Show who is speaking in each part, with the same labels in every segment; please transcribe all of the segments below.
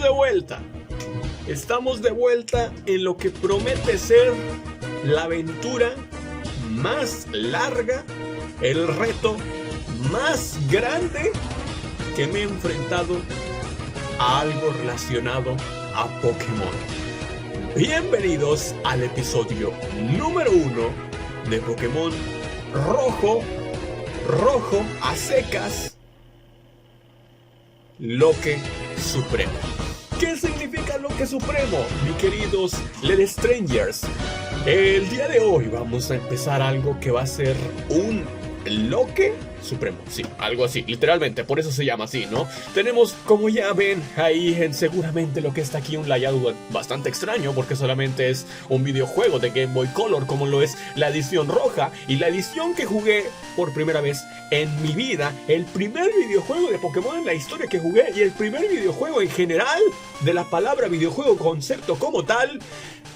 Speaker 1: Estamos de vuelta. Estamos de vuelta en lo que promete ser la aventura más larga, el reto más grande que me he enfrentado a algo relacionado a Pokémon. Bienvenidos al episodio número 1 de Pokémon Rojo a secas, Loque Supremo. ¿Qué significa Loque Supremo, mis queridos Let's Strangers? El día de hoy vamos a empezar algo que va a ser un Loque Supremo, sí, algo así, literalmente, por eso se llama así, ¿no? Tenemos, como ya ven ahí seguramente lo que está aquí, un layout bastante extraño, porque solamente es un videojuego de Game Boy Color, como lo es la edición roja, y la edición que jugué por primera vez en mi vida, el primer videojuego de Pokémon en la historia que jugué, y el primer videojuego en general de la palabra videojuego, concepto como tal,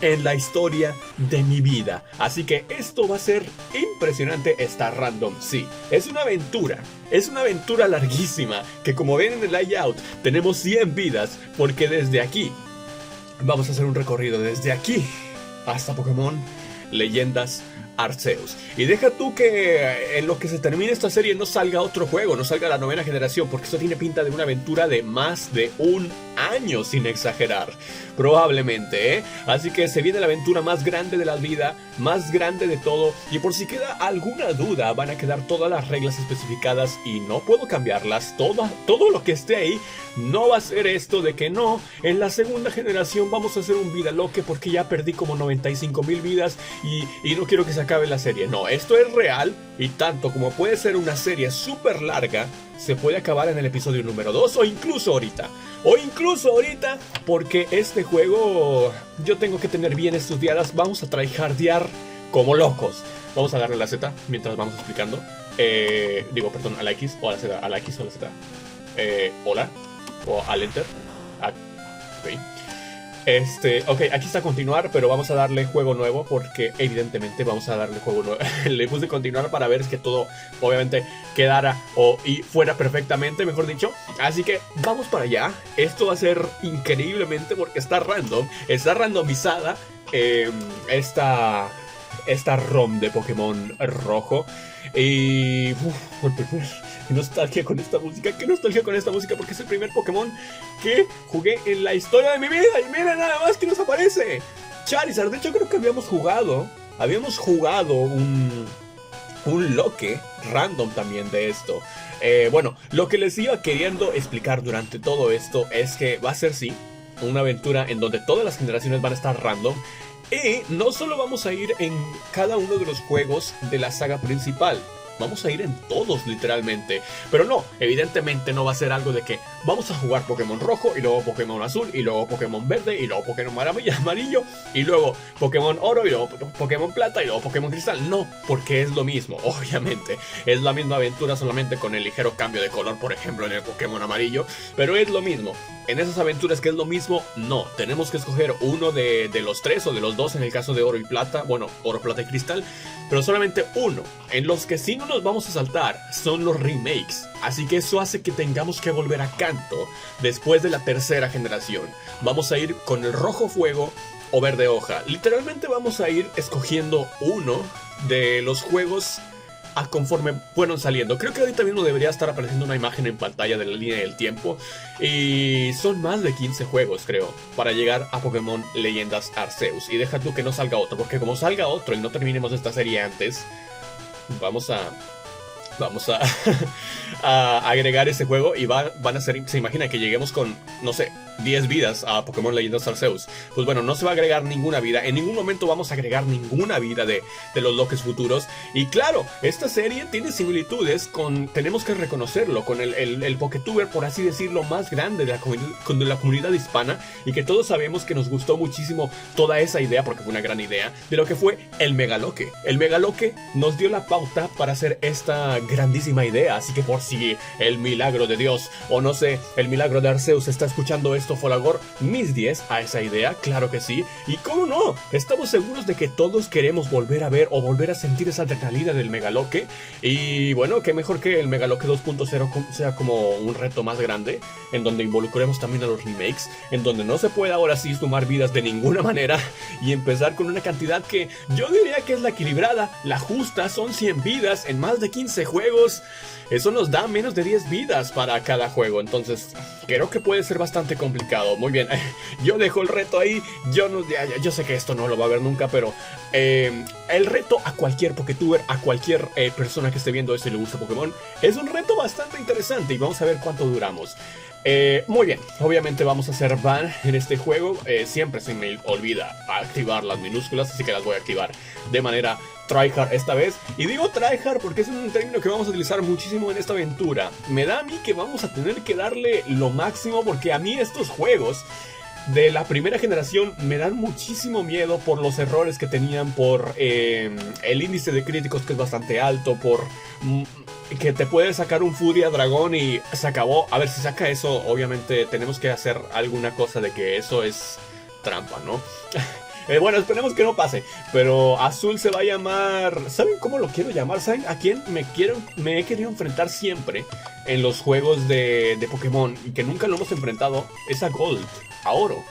Speaker 1: en la historia de mi vida. Así que esto va a ser impresionante, está random, sí. Es una aventura larguísima, que como ven en el layout, tenemos 100 vidas, porque desde aquí, vamos a hacer un recorrido desde aquí, hasta Pokémon Leyendas Arceus. Y deja tú que en lo que se termine esta serie no salga otro juego, no salga la 9ª generación, porque esto tiene pinta de una aventura de más de un año, sin exagerar, probablemente, ¿eh? Así que se viene la aventura más grande de la vida, más grande de todo, y por si queda alguna duda, van a quedar todas las reglas especificadas y no puedo cambiarlas. Todo lo que esté ahí no va a ser esto de que no, en la 2ª generación vamos a hacer un vida loque porque ya perdí como 95,000 vidas y no quiero que se acabe la serie. No, esto es real, y tanto como puede ser una serie súper larga, se puede acabar en el episodio número 2 o incluso ahorita, porque este juego yo tengo que tener bien estudiadas. Vamos a tryhardear como locos. Vamos a darle la Z mientras vamos explicando. A la X o a la Z, a la X o a la Z. Hola, o al Enter. Ok. Ok, aquí está continuar, pero vamos a darle juego nuevo porque evidentemente vamos a darle juego nuevo. Le puse continuar para ver que todo obviamente quedara y fuera perfectamente, mejor dicho. Así que vamos para allá. Esto va a ser increíblemente porque está random, está randomizada esta ROM de Pokémon Rojo. Y qué nostalgia con esta música, porque es el primer Pokémon que jugué en la historia de mi vida. Y miren nada más que nos aparece Charizard. De hecho creo que habíamos jugado un Loque random también de esto. Bueno, lo que les iba queriendo explicar durante todo esto es que va a ser, sí, una aventura en donde todas las generaciones van a estar random. Y no solo vamos a ir en cada uno de los juegos de la saga principal, vamos a ir en todos literalmente. Pero no, evidentemente no va a ser algo de que vamos a jugar Pokémon Rojo y luego Pokémon Azul y luego Pokémon Verde y luego Pokémon Amarillo y luego Pokémon Oro y luego Pokémon Plata y luego Pokémon Cristal. No, porque es lo mismo, obviamente. Es la misma aventura, solamente con el ligero cambio de color, por ejemplo en el Pokémon Amarillo. Pero es lo mismo. En esas aventuras que es lo mismo, no. Tenemos que escoger uno de los 3 o de los 2 en el caso de Oro y Plata. Bueno, Oro, Plata y Cristal. Pero solamente uno. En los que sí no nos vamos a saltar son los remakes. Así que eso hace que tengamos que volver a Kanto después de la 3ª generación. Vamos a ir con el Rojo Fuego o Verde Hoja. Literalmente vamos a ir escogiendo uno de los juegos conforme fueron saliendo. Creo que ahorita mismo debería estar apareciendo una imagen en pantalla de la línea del tiempo. Y son más de 15 juegos, creo, para llegar a Pokémon Leyendas Arceus. Y deja tú que no salga otro, porque como salga otro y no terminemos esta serie antes, vamos a agregar ese juego y van a ser, se imagina que lleguemos con, no sé, 10 vidas a Pokémon Leyendas Arceus. Pues bueno, no se va a agregar ninguna vida. En ningún momento vamos a agregar ninguna vida de los Loques futuros. Y claro, esta serie tiene similitudes con, tenemos que reconocerlo, con el Pokétuber, por así decirlo, más grande de la comunidad hispana. Y que todos sabemos que nos gustó muchísimo toda esa idea, porque fue una gran idea, de lo que fue el Megaloque. El Megaloque nos dio la pauta para hacer esta grandísima idea. Así que por si el milagro de Dios, o no sé, el milagro de Arceus está escuchando esto, Folagor, mis 10 a esa idea, claro que sí. Y cómo no, estamos seguros de que todos queremos volver a ver o volver a sentir esa adrenalina del Megaloque. Y bueno, qué mejor que el Megaloque 2.0 sea como un reto más grande, en donde involucremos también a los remakes, en donde no se puede ahora sí sumar vidas de ninguna manera y empezar con una cantidad que yo diría que es la equilibrada, la justa. Son 100 vidas en más de 15 juegos. Eso nos da menos de 10 vidas para cada juego, entonces creo que puede ser bastante complicado. Muy bien, yo dejo el reto ahí. Yo sé que esto no lo va a ver nunca, pero el reto a cualquier Poketuber, a cualquier persona que esté viendo esto y le gusta Pokémon, es un reto bastante interesante y vamos a ver cuánto duramos. Muy bien, obviamente vamos a hacer ban en este juego. Siempre se me olvida activar las minúsculas, así que las voy a activar de manera tryhard esta vez. Y digo tryhard porque es un término que vamos a utilizar muchísimo en esta aventura. Me da a mí que vamos a tener que darle lo máximo, porque a mí estos juegos de la primera generación me dan muchísimo miedo por los errores que tenían, por el índice de críticos que es bastante alto, por que te puede sacar un Furia Dragón y se acabó. A ver, si saca eso, obviamente tenemos que hacer alguna cosa de que eso es trampa, ¿no? Bueno, esperemos que no pase. Pero Azul se va a llamar... ¿Saben cómo lo quiero llamar? ¿Saben a quién me he querido enfrentar siempre en los juegos de Pokémon y que nunca lo hemos enfrentado? Es a Gold, a Oro,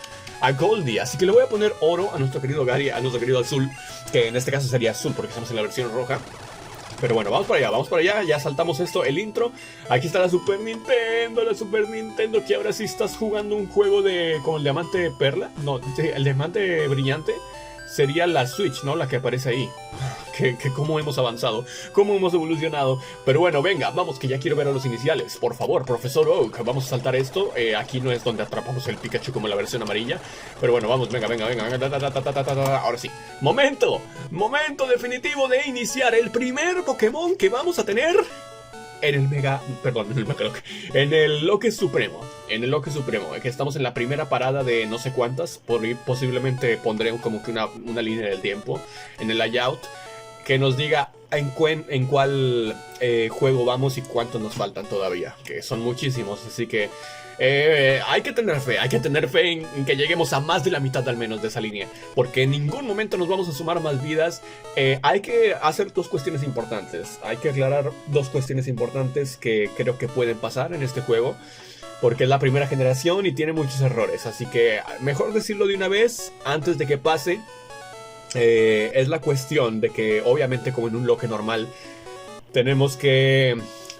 Speaker 1: a Goldie. Así que le voy a poner Oro a nuestro querido Gary, a nuestro querido Azul, que en este caso sería Azul porque estamos en la versión roja. Pero bueno, vamos para allá, ya saltamos esto, el intro. Aquí está la Super Nintendo, que ahora sí estás jugando un juego con el diamante perla. No, el diamante brillante sería la Switch, ¿no? La que aparece ahí. Que cómo hemos avanzado, cómo hemos evolucionado. Pero bueno, venga, vamos, que ya quiero ver a los iniciales. Por favor, Profesor Oak, vamos a saltar esto. Aquí no es donde atrapamos el Pikachu como en la versión amarilla. Pero bueno, vamos, venga. Ahora sí, momento definitivo de iniciar el primer Pokémon que vamos a tener en el Loque Supremo. En el Loque Supremo, que estamos en la primera parada de no sé cuántas. Posiblemente pondré como que una línea del tiempo en el layout que nos diga en cuál juego vamos y cuántos nos faltan todavía, que son muchísimos. Así que hay que tener fe en que lleguemos a más de la mitad al menos de esa línea, porque en ningún momento nos vamos a sumar más vidas. Hay que hacer dos cuestiones importantes. Hay que aclarar dos cuestiones importantes que creo que pueden pasar en este juego, porque es la primera generación y tiene muchos errores. Así que mejor decirlo de una vez antes de que pase. Es la cuestión de que obviamente, como en un loque normal, tenemos que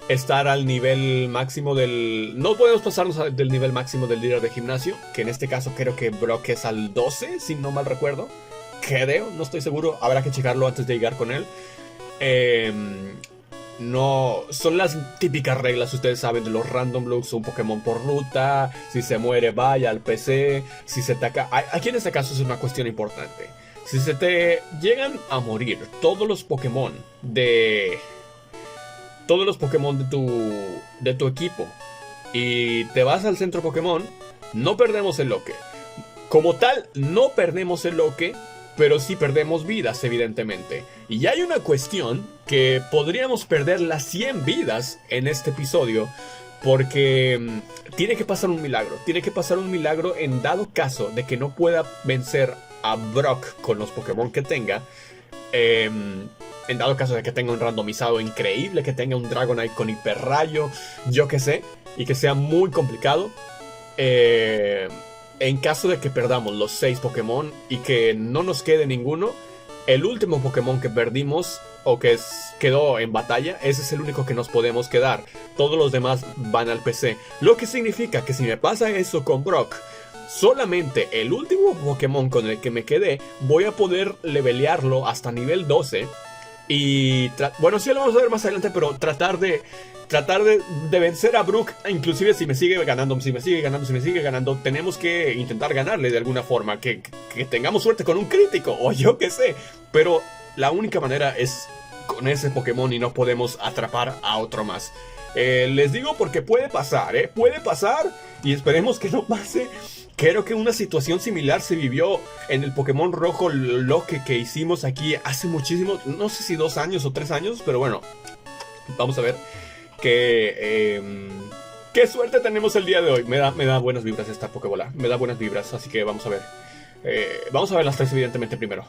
Speaker 1: estar al nivel máximo del... No podemos pasarnos del nivel máximo del líder de gimnasio, que en este caso creo que Brock es al 12, si no mal recuerdo. Creo, no estoy seguro, habrá que checarlo antes de llegar con él. No, son las típicas reglas, ustedes saben, de los random looks, un Pokémon por ruta, si se muere vaya al PC, si se ataca... Aquí en este caso es una cuestión importante. Si se te llegan a morir todos los Pokémon de tu equipo y te vas al centro Pokémon, no perdemos el loque. Como tal, no perdemos el loque, pero sí perdemos vidas, evidentemente. Y hay una cuestión que podríamos perder las 100 vidas en este episodio, porque tiene que pasar un milagro. Tiene que pasar un milagro en dado caso de que no pueda vencer a Brock con los Pokémon que tenga. En dado caso de que tenga un randomizado increíble, que tenga un Dragonite con hiperrayo, yo que sé, y que sea muy complicado. En caso de que perdamos los 6 Pokémon y que no nos quede ninguno, el último Pokémon que perdimos o que quedó en batalla, ese es el único que nos podemos quedar. Todos los demás van al PC. Lo que significa que si me pasa eso con Brock, solamente el último Pokémon con el que me quedé voy a poder levelearlo hasta nivel 12. Y bueno, sí lo vamos a ver más adelante, pero tratar de vencer a Brook, inclusive si me sigue ganando, tenemos que intentar ganarle de alguna forma, que tengamos suerte con un crítico, o yo que sé. Pero la única manera es con ese Pokémon y no podemos atrapar a otro más. Les digo porque puede pasar, puede pasar, y esperemos que no pase. Creo que una situación similar se vivió en el Pokémon Rojo Loque que hicimos aquí hace muchísimo, no sé si 2 años o 3 años, pero bueno, Vamos a ver qué suerte tenemos el día de hoy. Me da buenas vibras esta Pokébola. Me da buenas vibras, así que vamos a ver. Vamos a ver las tres evidentemente primero.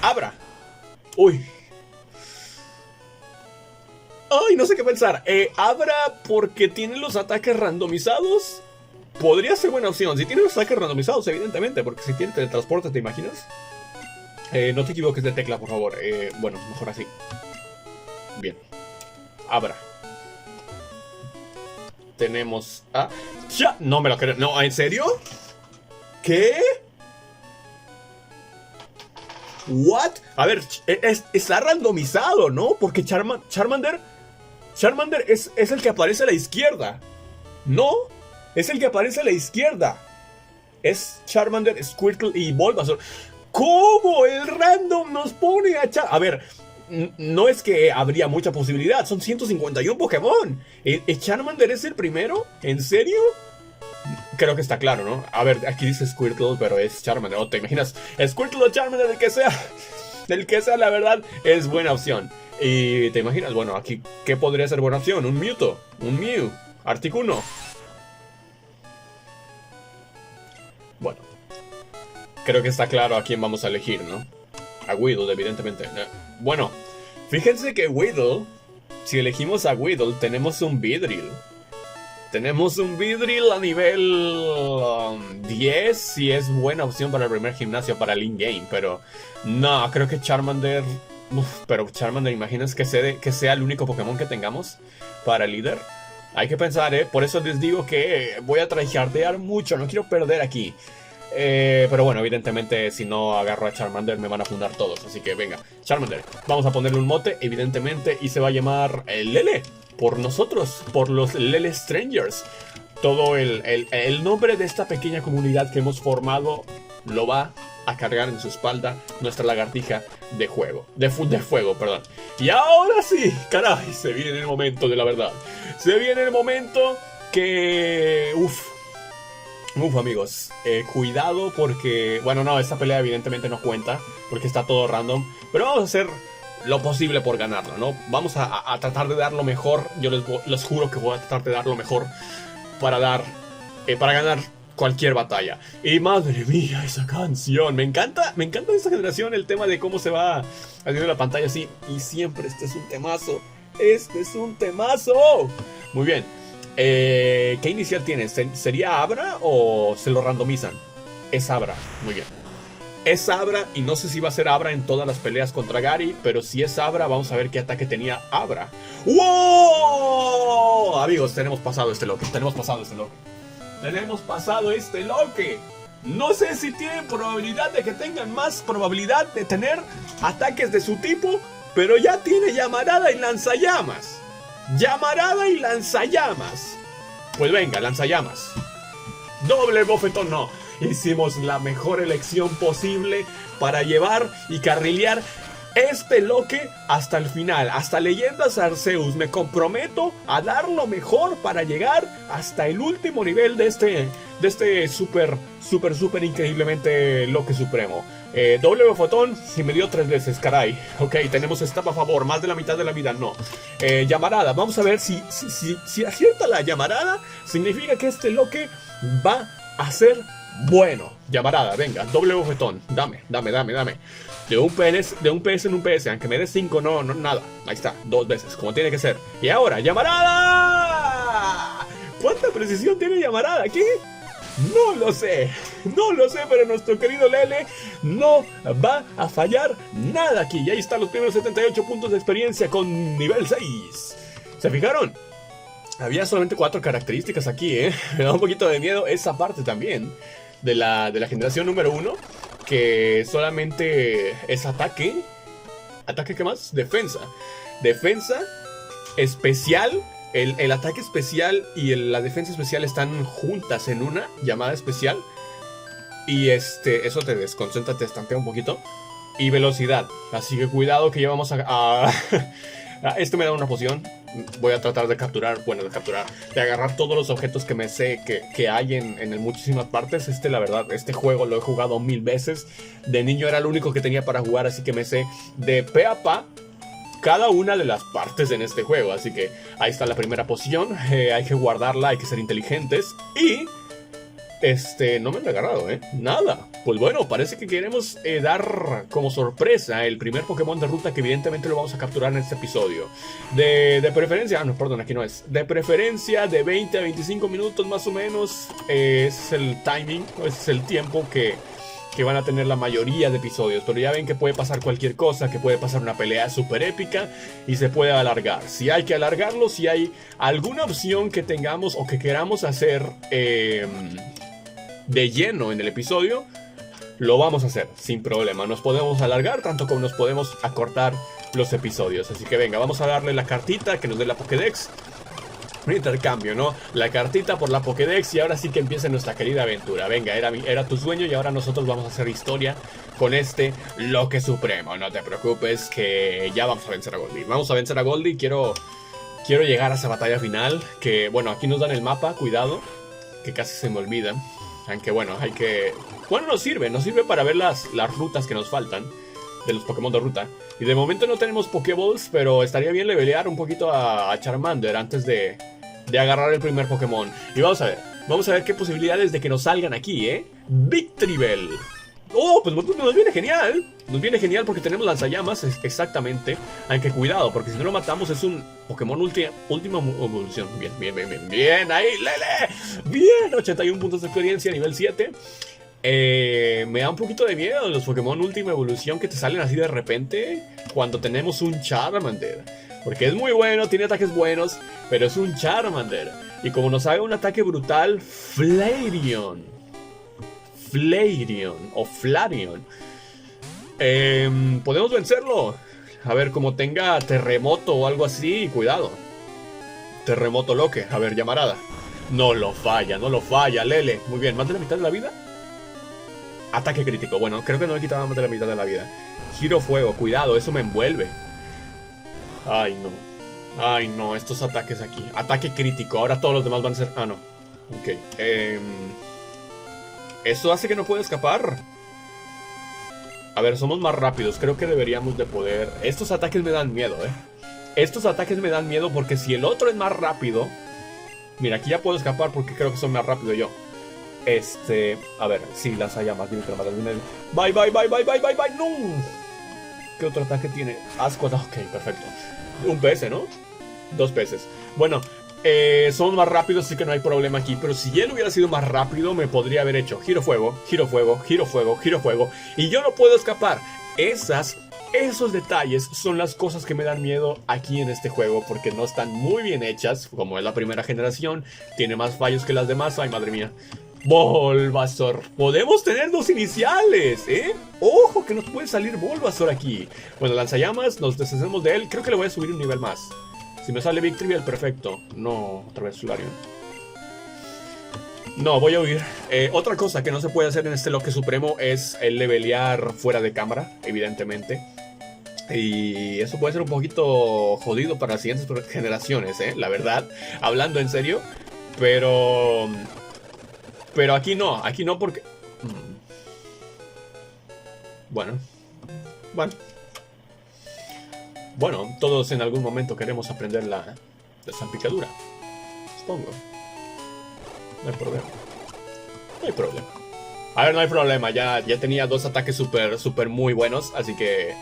Speaker 1: Abra. Uy. Ay, no sé qué pensar. Abra porque tiene los ataques randomizados. Podría ser buena opción. Si tiene los ataques randomizados, evidentemente. Porque si tiene teletransporte, ¿te imaginas? No te equivoques de tecla, por favor. Bueno, mejor así. Bien. Abra. Tenemos a... ¡Ya! No me lo creo. No, ¿en serio? ¿Qué? ¿What? A ver, está randomizado, ¿no? Porque Charmander es el que aparece a la izquierda. ¿No? Es el que aparece a la izquierda. Es Charmander, Squirtle y Bulbasaur. ¿Cómo el random nos pone a A ver, no es que habría mucha posibilidad. Son 151 Pokémon. ¿Charmander es el primero? ¿En serio? Creo que está claro, ¿no? A ver, aquí dice Squirtle, pero es Charmander. ¿O te imaginas? Squirtle o Charmander, el que sea. El que sea, la verdad, es buena opción. Y te imaginas, bueno, aquí, ¿qué podría ser buena opción? Un Mewtwo, un Mew, Articuno. Bueno, creo que está claro a quién vamos a elegir, ¿no? A Weedle, evidentemente. Bueno, fíjense que Weedle, si elegimos a Weedle, tenemos un Beedrill. Tenemos un Beedrill a nivel 10, si es buena opción para el primer gimnasio, para el in-game. Pero no, creo que Charmander... pero Charmander, ¿imaginas que sea el único Pokémon que tengamos para el líder? Hay que pensar, por eso les digo que voy a tryhardear mucho, no quiero perder aquí. Pero bueno, evidentemente si no agarro a Charmander me van a fundar todos. Así que venga, Charmander, vamos a ponerle un mote, evidentemente, y se va a llamar Lele. Por nosotros, por los Lele Strangers. Todo el nombre de esta pequeña comunidad que hemos formado lo va a cargar en su espalda nuestra lagartija de fuego. De fuego, perdón. Y ahora sí, caray, se viene el momento de la verdad. Se viene el momento que... Uf, amigos, cuidado porque... Bueno, no, esta pelea evidentemente no cuenta porque está todo random. Pero vamos a hacer lo posible por ganarla, ¿no? Vamos a tratar de dar lo mejor. Yo les juro que voy a tratar de dar lo mejor para ganar cualquier batalla. Y madre mía, esa canción. Me encanta de esta generación el tema de cómo se va haciendo la pantalla así. Y siempre este es un temazo. Este es un temazo. Muy bien. ¿Qué inicial tienes? ¿Sería Abra o se lo randomizan? Es Abra. Muy bien. Es Abra y no sé si va a ser Abra en todas las peleas contra Gary, pero si es Abra, vamos a ver qué ataque tenía Abra. ¡Wow! Amigos, tenemos pasado este loque. Tenemos pasado este loque. No sé si tienen probabilidad de que tengan más probabilidad de tener ataques de su tipo, pero ya tiene Llamarada y Lanzallamas. Llamarada y Lanzallamas. Pues venga, Lanzallamas. Doble bofetón, no. Hicimos la mejor elección posible para llevar y carrilear este loque hasta el final, hasta Leyendas Arceus. Me comprometo a dar lo mejor para llegar hasta el último nivel de este súper increíblemente loque supremo. Doble bofetón y me dio 3 veces, caray. Ok, tenemos esta a favor, más de la mitad de la vida, no. Llamarada, vamos a ver si acierta la llamarada. Significa que este loque va a ser bueno. Llamarada, venga, doble bofetón. Dame. De un PS en un PS, aunque me dé 5, no, nada. Ahí está, 2 veces, como tiene que ser. Y ahora, ¡Llamarada! ¿Cuánta precisión tiene Llamarada aquí? No lo sé, pero nuestro querido Lele no va a fallar nada aquí. Y ahí están los primeros 78 puntos de experiencia con nivel 6. ¿Se fijaron? Había solamente 4 características aquí, Me da un poquito de miedo esa parte también de la generación número 1, que solamente es ataque. ¿Ataque qué más? Defensa, especial. El ataque especial y la defensa especial están juntas en una llamada especial. Y eso te desconcentra, te estantea un poquito. Y velocidad, así que cuidado que ya vamos a esto me da una poción. Voy a tratar de de agarrar todos los objetos que me sé que hay en muchísimas partes. La verdad, este juego lo he jugado 1000 veces. De niño era el único que tenía para jugar, así que me sé de pe a pa cada una de las partes en este juego. Así que ahí está la primera poción. Hay que guardarla, hay que ser inteligentes. Y... no me han agarrado, nada. Pues bueno, parece que queremos dar como sorpresa el primer Pokémon de ruta, que evidentemente lo vamos a capturar en este episodio. De preferencia, no, perdón, aquí no es. De preferencia de 20 a 25 minutos más o menos. Es el timing, es el tiempo que van a tener la mayoría de episodios. Pero ya ven que puede pasar cualquier cosa, que puede pasar una pelea súper épica y se puede alargar. Si hay que alargarlo, si hay alguna opción que tengamos o que queramos hacer de lleno en el episodio, lo vamos a hacer sin problema. Nos podemos alargar tanto como nos podemos acortar los episodios. Así que venga, vamos a darle la cartita que nos dé la Pokédex. Un intercambio, ¿no? La cartita por la Pokédex y ahora sí que empieza nuestra querida aventura. Venga, era tu sueño y ahora nosotros vamos a hacer historia con este Loque Supremo. No te preocupes que ya vamos a vencer a Goldie. Vamos a vencer a Goldie. Quiero llegar a esa batalla final. Que, bueno, aquí nos dan el mapa, cuidado, que casi se me olvida. Aunque bueno, hay que... Bueno, nos sirve para ver las rutas que nos faltan de los Pokémon de ruta. Y de momento no tenemos Pokéballs, pero estaría bien levelear un poquito a Charmander antes de agarrar el primer Pokémon. Y vamos a ver qué posibilidades de que nos salgan aquí, Victreebel. Oh, pues nos viene genial. Nos viene genial porque tenemos lanzallamas, exactamente. Aunque cuidado, porque si no lo matamos es un Pokémon última evolución. Bien, ahí, Lele. Bien, 81 puntos de experiencia, nivel 7. Me da un poquito de miedo los Pokémon última evolución que te salen así de repente cuando tenemos un Charmander. Porque es muy bueno, tiene ataques buenos, pero es un Charmander. Y como nos haga un ataque brutal, Flareon o Flareon, podemos vencerlo. A ver, como tenga terremoto o algo así, cuidado. Terremoto Loque, a ver, llamarada. No lo falla, Lele. Muy bien, más de la mitad de la vida. Ataque crítico, bueno, creo que no le quitaba más de la mitad de la vida. Giro fuego, cuidado, eso me envuelve. Ay no, estos ataques aquí. Ataque crítico, ahora todos los demás van a ser... Ah, no, ok. Eso hace que no pueda escapar. A ver, somos más rápidos, creo que deberíamos de poder... Estos ataques me dan miedo, Estos ataques me dan miedo porque si el otro es más rápido... Mira, aquí ya puedo escapar porque creo que soy más rápido yo. A ver, sí, lanzallamas, dime que la matas. Bye, no. ¿Qué otro ataque tiene? Asco, ok, perfecto. Un PS, ¿no? 2 PS. Bueno, somos más rápidos, así que no hay problema aquí. Pero si él hubiera sido más rápido, me podría haber hecho giro fuego. Y yo no puedo escapar. Esos detalles son las cosas que me dan miedo aquí en este juego, porque no están muy bien hechas. Como es la primera generación, tiene más fallos que las demás. Ay, madre mía. Bulbasaur. Podemos tener 2 iniciales, Ojo que nos puede salir Bulbasaur aquí. Bueno, lanzallamas, nos deshacemos de él. Creo que le voy a subir un nivel más. Si me sale Victreebel, perfecto. No, otra vez Flareon. No, voy a huir. Otra cosa que no se puede hacer en este Loque Supremo es el levelear fuera de cámara, evidentemente. Y eso puede ser un poquito jodido para las siguientes generaciones, la verdad. Hablando en serio. Pero aquí no porque... Bueno, todos en algún momento queremos aprender la salpicadura, supongo. No hay problema. A ver, no hay problema, ya tenía 2 ataques súper muy buenos, así que...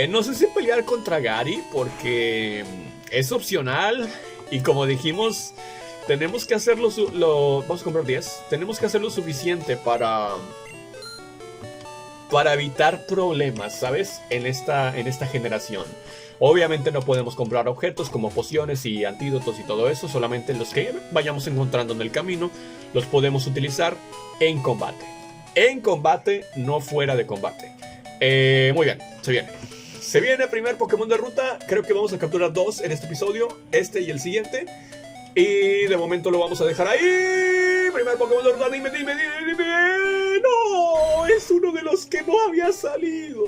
Speaker 1: no sé si pelear contra Gary porque es opcional y como dijimos... Tenemos que hacerlo, vamos a comprar 10. Tenemos que hacer lo suficiente para evitar problemas, ¿sabes? En esta generación. Obviamente no podemos comprar objetos como pociones y antídotos y todo eso. Solamente los que vayamos encontrando en el camino los podemos utilizar en combate. En combate, no fuera de combate. Muy bien, se viene el primer Pokémon de ruta. Creo que vamos a capturar 2 en este episodio, este y el siguiente. Y de momento lo vamos a dejar ahí. Primer Pokémon de ruta, dime. No, es uno de los que no había salido.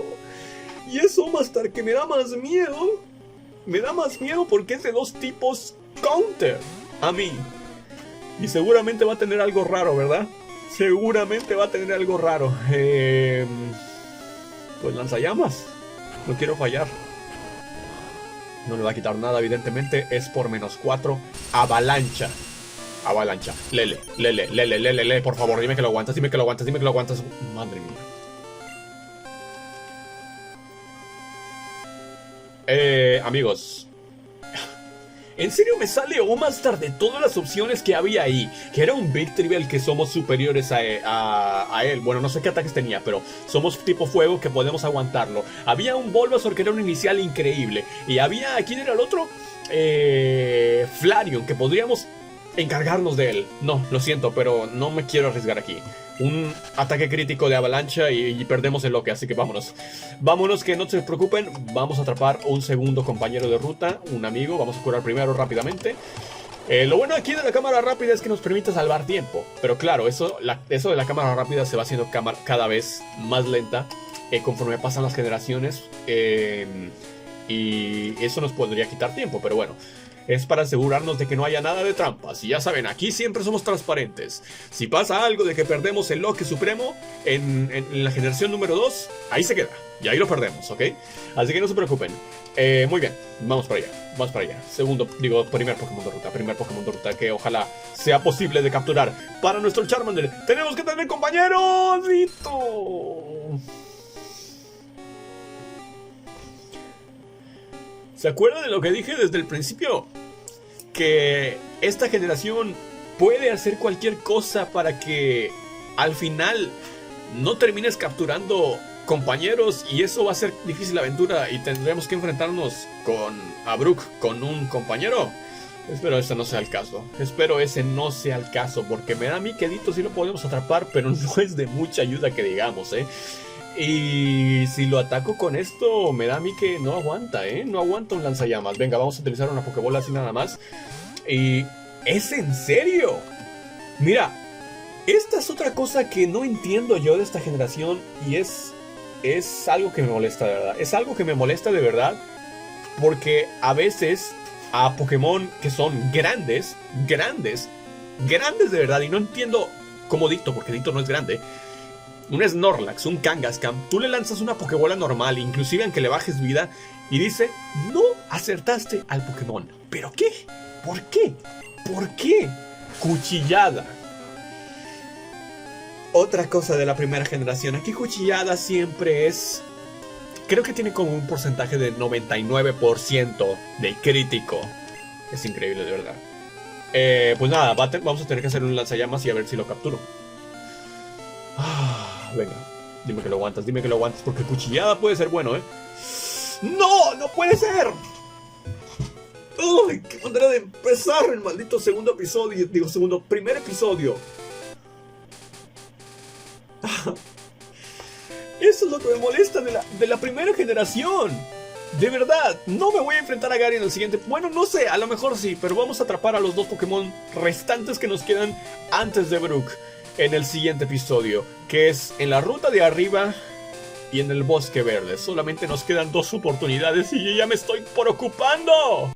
Speaker 1: Y eso más tarde que me da más miedo. Me da más miedo porque es de 2 tipos counter a mí. Y seguramente va a tener algo raro, ¿verdad? Seguramente va a tener algo raro. Pues lanzallamas. No quiero fallar. No le va a quitar nada, evidentemente. Es por -4. Avalancha. Avalancha. Lele, Lele, Lele, Lele, Lele. Por favor, dime que lo aguantas, dime que lo aguantas, dime que lo aguantas. Madre mía. Amigos. En serio me sale Omastar de todas las opciones que había ahí. Que era un Victreebel al que somos superiores a él. Bueno, no sé qué ataques tenía, pero somos tipo fuego que podemos aguantarlo. Había un Bulbasaur que era un inicial increíble. Y había, ¿quién era el otro? Flareon, que podríamos encargarnos de él. No, lo siento, pero no me quiero arriesgar aquí. Un ataque crítico de avalancha y perdemos el loque, así que vámonos. Vámonos, que no se preocupen. Vamos a atrapar un segundo compañero de ruta, un amigo. Vamos a curar primero rápidamente. Lo bueno aquí de la cámara rápida es que nos permite salvar tiempo. Pero claro, eso de la cámara rápida se va haciendo cada vez más lenta conforme pasan las generaciones. Y eso nos podría quitar tiempo, pero bueno. Es para asegurarnos de que no haya nada de trampas. Y ya saben, aquí siempre somos transparentes. Si pasa algo de que perdemos el Loque Supremo en la generación número 2, ahí se queda. Y ahí lo perdemos, ¿ok? Así que no se preocupen. Muy bien, vamos para allá. Vamos para allá. Primer Pokémon de ruta. Primer Pokémon de ruta que ojalá sea posible de capturar para nuestro Charmander. ¡Tenemos que tener compañeros! ¡Listo! ¿Se acuerdan de lo que dije desde el principio? Que esta generación puede hacer cualquier cosa para que al final no termines capturando compañeros y eso va a ser difícil la aventura y tendremos que enfrentarnos a Brook con un compañero. Espero ese no sea el caso. Espero ese no sea el caso porque me da a mí que Ditto sí lo podemos atrapar, pero no es de mucha ayuda que digamos, Y si lo ataco con esto, me da a mí que no aguanta, no aguanta un lanzallamas. Venga, vamos a utilizar una Pokébola así nada más. Y ¿es en serio? Mira, esta es otra cosa que no entiendo yo de esta generación. Y es algo que me molesta de verdad. Es algo que me molesta de verdad. Porque a veces a Pokémon que son grandes de verdad. Y no entiendo cómo Ditto, porque Ditto no es grande. Un Snorlax, un Kangaskhan, tú le lanzas una Pokébola normal, inclusive aunque le bajes vida, y dice, no acertaste al Pokémon. ¿Pero qué? ¿Por qué? ¿Por qué? Cuchillada. Otra cosa de la primera generación, aquí Cuchillada siempre es... Creo que tiene como un porcentaje de 99% de crítico. Es increíble, de verdad. Pues nada, vamos a tener que hacer un lanzallamas y a ver si lo capturo. Venga, dime que lo aguantas, porque Cuchillada puede ser bueno, ¡No! ¡No puede ser! ¡Uy! ¡Qué manera de empezar el maldito primer episodio! Eso es lo que me molesta de la primera generación. De verdad, no me voy a enfrentar a Gary en el siguiente. Bueno, no sé, a lo mejor sí, pero vamos a atrapar a los dos Pokémon restantes que nos quedan antes de Brook en el siguiente episodio, que es en la ruta de arriba y en el bosque verde. Solamente nos quedan 2 oportunidades y yo ya me estoy preocupando.